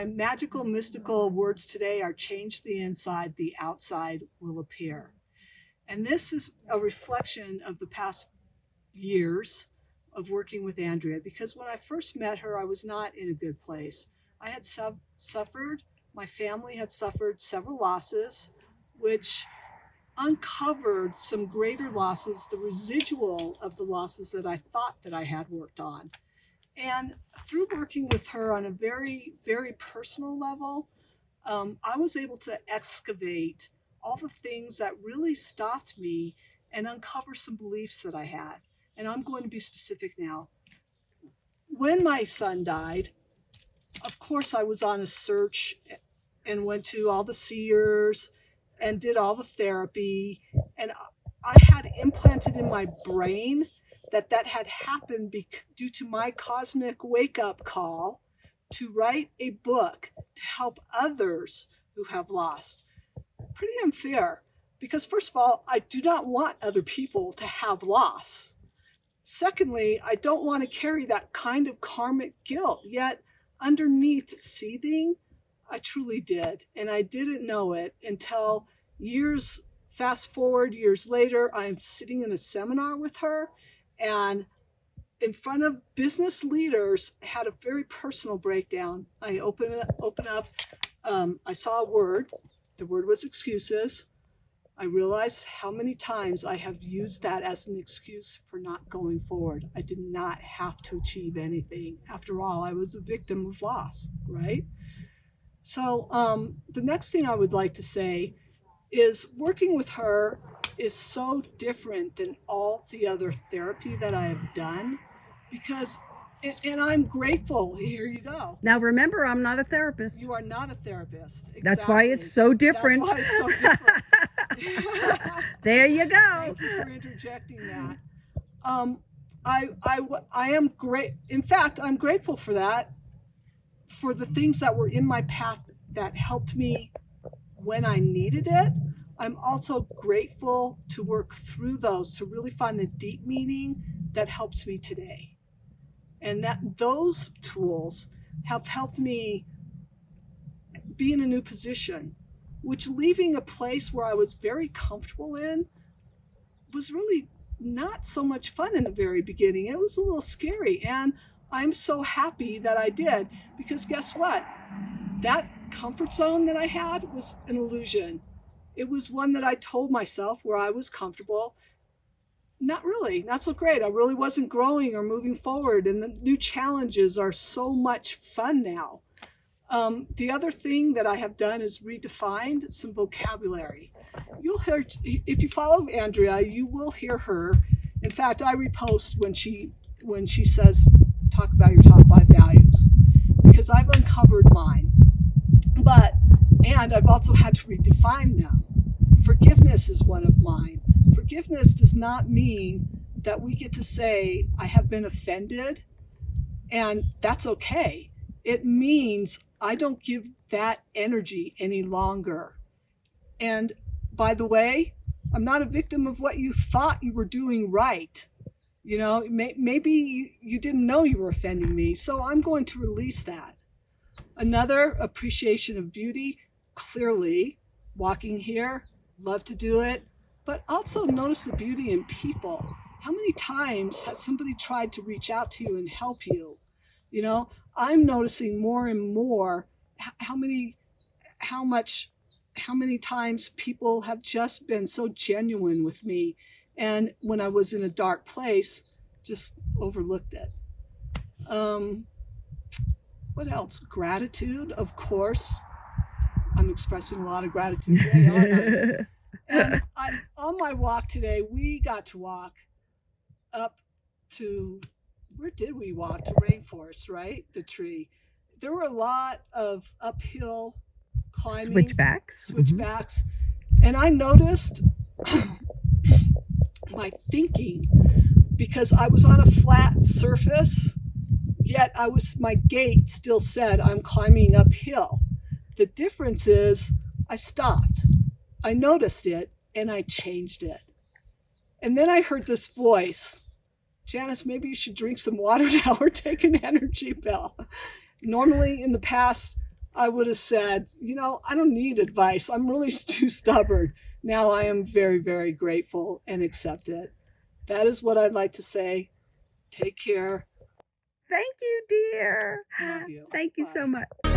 my magical, mystical words today are change the inside, the outside will appear. And this is a reflection of the past years of working with Andrea, because when I first met her, I was not in a good place. I had suffered, my family had suffered several losses, which uncovered some greater losses, the residual of the losses that I thought that I had worked on. And through working with her on a very, very personal level, I was able to excavate all the things that really stopped me and uncover some beliefs that I had. And I'm going to be specific now. When my son died, of course, I was on a search and went to all the seers and did all the therapy. And I had implanted in my brain that had happened due to my cosmic wake-up call to write a book to help others who have lost. Pretty unfair, because first of all, I do not want other people to have loss. Secondly, I don't want to carry that kind of karmic guilt, yet underneath seething, I truly did. And I didn't know it until fast forward years later, I'm sitting in a seminar with her, and in front of business leaders, had a very personal breakdown. I open up, I saw a word. The word was excuses. I realized how many times I have used that as an excuse for not going forward. I did not have to achieve anything. After all, I was a victim of loss, right? So the next thing I would like to say is working with her is so different than all the other therapy that I have done, because, and I'm grateful. Here you go. Now remember, I'm not a therapist. You are not a therapist. Exactly. That's why it's so different. That's why it's so different. There you go. Thank you for interjecting that. I am great. In fact, I'm grateful for that, for the things that were in my path that helped me when I needed it. I'm also grateful to work through those to really find the deep meaning that helps me today. And that those tools have helped me be in a new position, which leaving a place where I was very comfortable in was really not so much fun in the very beginning. It was a little scary. And I'm so happy that I did, because guess what? That comfort zone that I had was an illusion. It was one that I told myself where I was comfortable. Not really, not so great. I really wasn't growing or moving forward, and the new challenges are so much fun now. The other thing that I have done is redefined some vocabulary. You'll hear, if you follow Andrea, you will hear her. In fact, I repost when she says, talk about your top 5 values, because I've uncovered mine. And I've also had to redefine them. Forgiveness is one of mine. Forgiveness does not mean that we get to say, I have been offended, and that's okay. It means I don't give that energy any longer. And by the way, I'm not a victim of what you thought you were doing right. You know, maybe you didn't know you were offending me, so I'm going to release that. Another appreciation of beauty, clearly, walking here, love to do it, but also notice the beauty in people. How many times has somebody tried to reach out to you and help you? You know, I'm noticing more and more how many times people have just been so genuine with me, and when I was in a dark place, just overlooked it. What else? Gratitude, of course. I'm expressing a lot of gratitude today, aren't I? And on my walk today, we got to walk up to, where did we walk? To Rainforest, right? The tree. There were a lot of uphill climbing. Switchbacks. And I noticed my thinking, because I was on a flat surface, yet my gait still said I'm climbing uphill. The difference is I stopped, I noticed it, and I changed it. And then I heard this voice, Janice, maybe you should drink some water now or take an energy pill. Normally in the past, I would have said, I don't need advice. I'm really too stubborn. Now I am very, very grateful and accept it. That is what I'd like to say. Take care. Thank you, dear. Love you. Thank you Bye. so much.